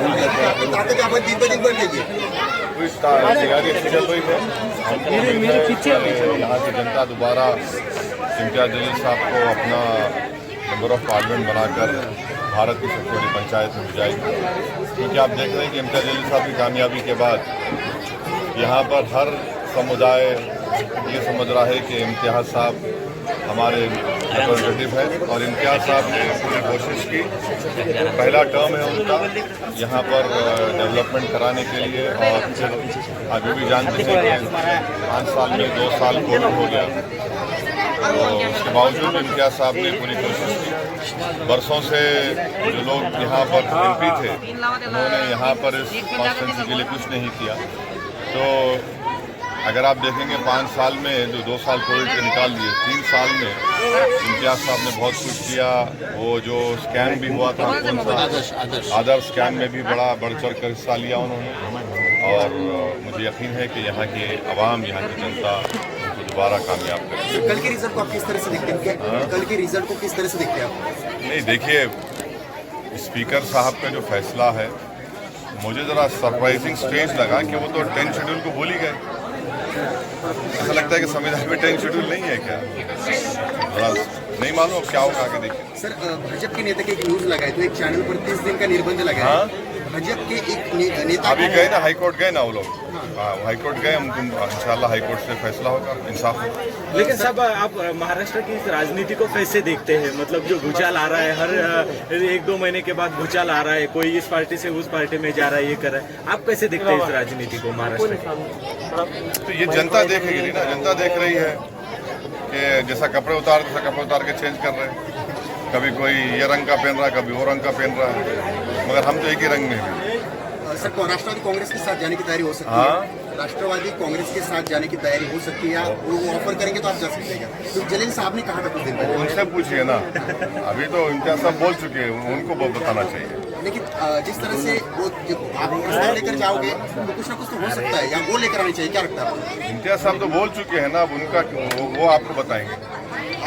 ताकत यहाँ पर दिन ब दिन बढ़ रही है। कुछ तैयारी अच्छी चल रही है। यहाँ की जनता दोबारा इम्तियाज़ जलील साहब को अपना मेंबर ऑफ पार्लियामेंट बनाकर भारत की सबसे बड़ी पंचायत में जाएगी, क्योंकि आप देख रहे हैं कि इम्तियाज़ जलील साहब की कामयाबी के बाद यहाँ पर हर समुदाय ये समझ रहा है कि इम्तियाज़ साहब हमारे रिप्रेजेंटेटिव है और इम्तियाज़ साहब ने पूरी कोशिश की। पहला टर्म है उनका यहाँ पर डेवलपमेंट कराने के लिए, और फिर अभी भी जानते हैं कि 5 साल में 2 साल कोविड हो गया, तो उसके बावजूद इम्तियाज़ साहब ने पूरी कोशिश की। बरसों से जो लोग यहाँ पर एमपी थे उन्होंने यहाँ पर इस कॉन्स्टिट्यूंसी के लिए कुछ नहीं किया। तो अगर आप देखेंगे 5 साल में जो 2 साल कोविड के निकाल दिए, 3 साल में इम्तियाज़ साहब ने बहुत कुछ किया। वो जो स्कैम भी हुआ था आदर्श स्कैम में भी बड़ा बढ़ चढ़ कर हिस्सा लिया उन्होंने, और मुझे यकीन है कि यहाँ की आवाम, यहाँ की जनता उनको दोबारा कामयाब करेगी। कल के रिजल्ट को आप किस तरह से देखते हैं? कल के रिजल्ट को किस तरह से देखते हैं आप? नहीं, देखिए, स्पीकर साहब का जो फैसला है मुझे ज़रा सरप्राइजिंग स्ट्रेंज लगा कि वो तो 10 शेड्यूल को भूल ही गए। ऐसा लगता है कि संविधान में 10 शेड्यूल नहीं है क्या? नहीं मालूम क्या होगा, आगे देखिए। सर, भाजपा के नेता के एक न्यूज लगाए तो एक चैनल पर 30 दिन का निर्बंध लगाया। भाजपा के एक नेता अभी गए ना, हाईकोर्ट गए ना वो लोग। हाईकोर्ट गए, हम इंशाल्लाह हाईकोर्ट से फैसला होगा, इंसाफ होगा। लेकिन साहब, आप महाराष्ट्र की इस राजनीति को कैसे देखते हैं? मतलब जो भूचाल आ रहा है, हर 1-2 महीने के बाद भूचाल आ रहा है, कोई इस पार्टी से उस पार्टी में जा रहा है, ये कर रहा है, आप कैसे देखते हैं इस राजनीति को महाराष्ट्र की? तो ये जनता देखेगी ना, जनता देख रही है कि जैसा कपड़े उतार के चेंज कर रहे हैं। कभी कोई ये रंग का पहन रहा है, कभी वो रंग का पहन रहा है, मगर हम तो एक ही रंग में हैं। सर, राष्ट्रवादी कांग्रेस के साथ जाने की तैयारी हो सकती है? राष्ट्रवादी कांग्रेस के साथ जाने की तैयारी हो सकती है, या वो ऑफर करेंगे तो आप जा सकते हैं? तो जलील साहब ने कहा था कुछ दिन पहले। उनसे पूछिए ना, अभी तो इम्तियाज़ साहब बोल चुके हैं, उनको बताना चाहिए। लेकिन जिस तरह से वो आप प्रस्ताव लेकर जाओगे तो कुछ ना कुछ तो हो सकता है, या वो लेकर आनी चाहिए, क्या लगता है आपको? इम्तियाज़ साहब तो बोल चुके हैं ना, अब उनका वो आपको बताएंगे।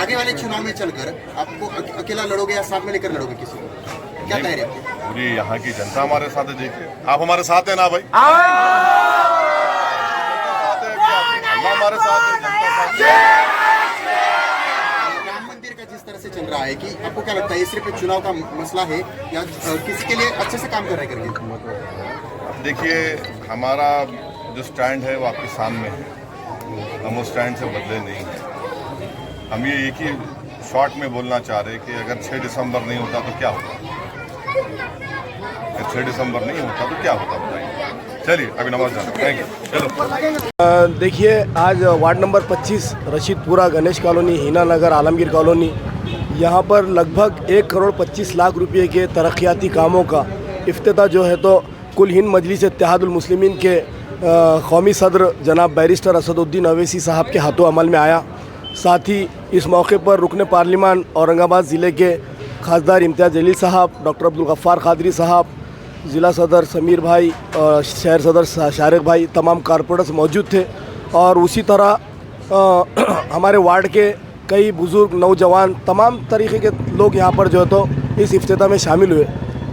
आगे वाले चुनाव में चलकर आपको अकेला लड़ोगे या साथ में लेकर लड़ोगे किसी को? क्या तैयारी है? पूरी यहाँ की जनता हमारे साथ है। देखिए, आप हमारे साथ है ना भाई? हमारे साथ है। राम मंदिर का जिस तरह से चल रहा है, कि आपको क्या लगता है ये सिर्फ एक चुनाव का मसला है या किसी के लिए अच्छे से काम कर रहे हैं करके? देखिए, हमारा जो स्टैंड है वो आपके सामने है, हम उस स्टैंड से बदले नहीं हैं। हम ये एक ही शॉर्ट में बोलना चाह रहे हैं कि अगर 6 दिसंबर नहीं होता तो क्या होता, अगर 6 दिसंबर नहीं होता तो क्या होता, बताइए। चलिए, अभी नमाज जाना। Thank you. चलो, देखिए, आज ward number 25 Rashidpura, Ganesh colony, Heena Nagar, Alamgir colony, यहाँ पर लगभग 1 करोड़ 25 लाख रुपए के तरक्याती कामों का इफ्तिताह जो है तो कुल हिंद मजलिस इत्तेहादुल मुस्लिमीन के कौमी सदर जनाब बैरिस्टर असदुद्दीन अवैसी साहब के हाथों अमल में आया। साथ ही इस मौके पर रुकन पार्लिमान औरंगाबाद ज़िले के खासदार इम्तियाज़ जलील साहब, डॉक्टर अब्दुल गफ्फार कादरी साहब, ज़िला सदर समीर भाई, शहर सदर शारिक भाई, तमाम कारपोरेटर्स मौजूद थे। और उसी तरह हमारे वार्ड के कई बुज़ुर्ग, नौजवान, तमाम तरीक़े के लोग यहाँ पर जो है तो इस इफ्तिताह में शामिल हुए।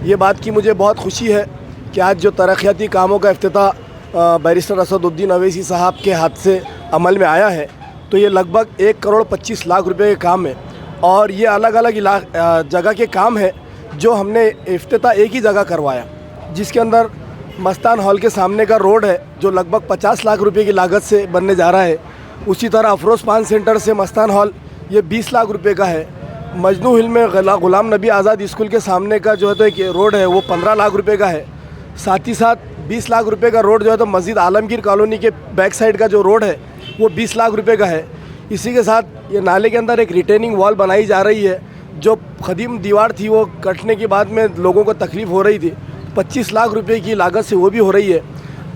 ये बात की मुझे बहुत खुशी है कि आज जो तरक्याती कामों का इफ्तिताह बैरिस्टर असदुद्दीन अवैसी साहब के हाथ से अमल में आया है, तो ये लगभग 1 करोड़ 25 लाख रुपए के काम है। और ये अलग अलग जगह के काम है जो हमने इफ्तिताह एक ही जगह करवाया, जिसके अंदर मस्तान हॉल के सामने का रोड है जो लगभग 50 लाख रुपए की लागत से बनने जा रहा है। उसी तरह अफरोज़ पान सेंटर से मस्तान हॉल ये 20 लाख रुपए का है। मजनू हिल में गुलाम नबी आज़ाद स्कूल के सामने का जो है तो एक रोड है वो 15 लाख रुपए का है। साथ ही साथ 20 लाख रुपए का रोड जो है तो मस्जिद आलमगीर कॉलोनी के बैक साइड का जो रोड है वो 20 लाख रुपए का है। इसी के साथ ये नाले के अंदर एक रिटेनिंग वॉल बनाई जा रही है, जो कदीम दीवार थी वो कटने के बाद में लोगों को तकलीफ़ हो रही थी, 25 लाख रुपए की लागत से वो भी हो रही है।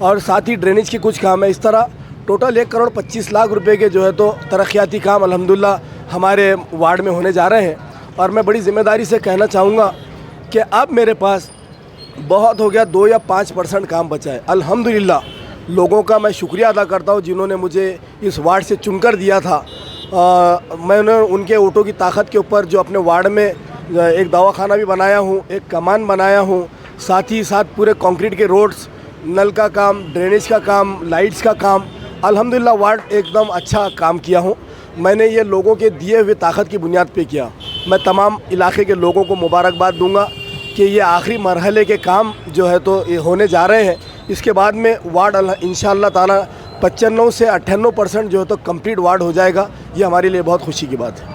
और साथ ही ड्रेनेज के कुछ काम है। इस तरह टोटल 1 करोड़ 25 लाख रुपए के जो है तो तरक्याती काम अल्हम्दुलिल्लाह हमारे वार्ड में होने जा रहे हैं। और मैं बड़ी ज़िम्मेदारी से कहना चाहूँगा कि अब मेरे पास बहुत हो गया, 2 या 5% काम बचा है। अल्हम्दुलिल्लाह लोगों का मैं शुक्रिया अदा करता हूँ जिन्होंने मुझे इस वार्ड से चुनकर दिया था। मैंने उनके वोटों की ताकत के ऊपर जो अपने वार्ड में एक दवाखाना भी बनाया हूँ, एक कमान बनाया हूँ, साथ ही साथ पूरे कंक्रीट के रोड्स, नल का काम, ड्रेनेज का काम, लाइट्स का काम, अल्हम्दुलिल्लाह वार्ड एकदम अच्छा काम किया हूँ। मैंने ये लोगों के दिए हुए ताकत की बुनियाद पे किया। मैं तमाम इलाके के लोगों को मुबारकबाद दूंगा कि ये आखिरी मरहले के काम जो है तो ये होने जा रहे हैं। इसके बाद में वार्ड इंशाअल्लाह ताला 95 से 98% जो है तो कंप्लीट वार्ड हो जाएगा। ये हमारे लिए बहुत खुशी की बात है।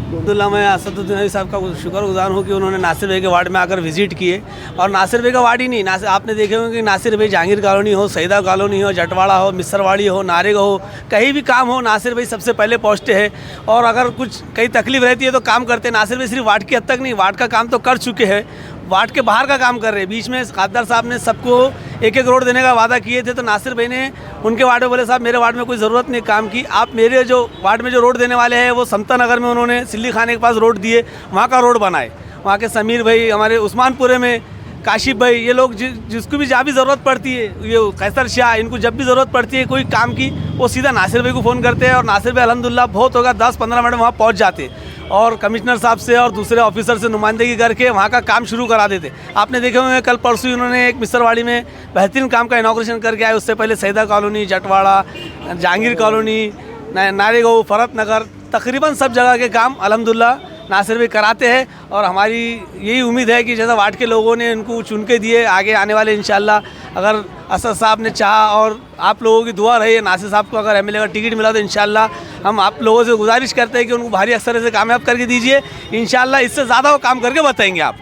अब्दुल्ला, मैं असदुद्दीन अली साहब का शुक्रगुजार हूँ कि उन्होंने नासिर भाई के वार्ड में आकर विजिट किए। और नासिर भाई का वार्ड ही नहीं, आपने देखे होंगे कि नासिर भाई जहांगीर कॉलोनी हो, सईदा कॉलोनी हो, जटवाड़ा हो, मिसरवाड़ी हो, नारेगा हो, कहीं भी काम हो नासिर भाई सबसे पहले पहुँचते हैं। और अगर कुछ कहीं तकलीफ रहती है तो काम करते हैं। नासिर भाई सिर्फ वार्ड की हद तक नहीं, वार्ड का काम तो कर चुके हैं, वार्ड के बाहर का काम कर रहे हैं। बीच में खासदार साहब ने सबको एक एक रोड देने का वादा किए थे, तो नासिर भाई ने उनके वार्ड में बोले साहब मेरे वार्ड में कोई ज़रूरत नहीं काम की, आप मेरे जो वार्ड में जो रोड देने वाले हैं वो समता नगर में उन्होंने सिल्ली खाने के पास रोड दिए, वहाँ का रोड बनाए। वहाँ के समीर भाई, हमारे उस्मानपुरे में काशिफ भाई, ये लोग जिसको भी जहाँ भी ज़रूरत पड़ती है, ये कैसर शाह, इनको जब भी ज़रूरत पड़ती है कोई काम की, वो सीधा नासिर भाई को फ़ोन करते हैं। और नासिर भाई अल्हम्दुलिल्लाह बहुत होगा 10-15 मिनट वहाँ पहुँच जाते और कमिश्नर साहब से और दूसरे ऑफिसर से नुमाइंदगी करके वहाँ का काम शुरू करा देते। आपने देखे होंगे कल परसों उन्होंने एक मिसरवाड़ी में बेहतरीन काम का इनॉग्रेशन करके आए। उससे पहले सईदा कॉलोनी, जटवाड़ा, जहांगीर कॉलोनी, नारेगांव, फरत नगर, तकरीबन सब जगह के काम अल्हम्दुलिल्लाह नासिर भाई कराते हैं। और हमारी यही उम्मीद है कि जैसा वार्ड के लोगों ने उनको चुन के दिए, आगे आने वाले इंशाल्लाह अगर असद साहब ने चाहा और आप लोगों की दुआ रही, नासिर साहब को अगर एमएलए का टिकट मिला तो इंशाल्लाह हम आप लोगों से गुजारिश करते हैं कि उनको भारी अक्सर से कामयाब करके दीजिए। इंशाल्लाह इससे ज़्यादा वो काम करके बताएंगे आप।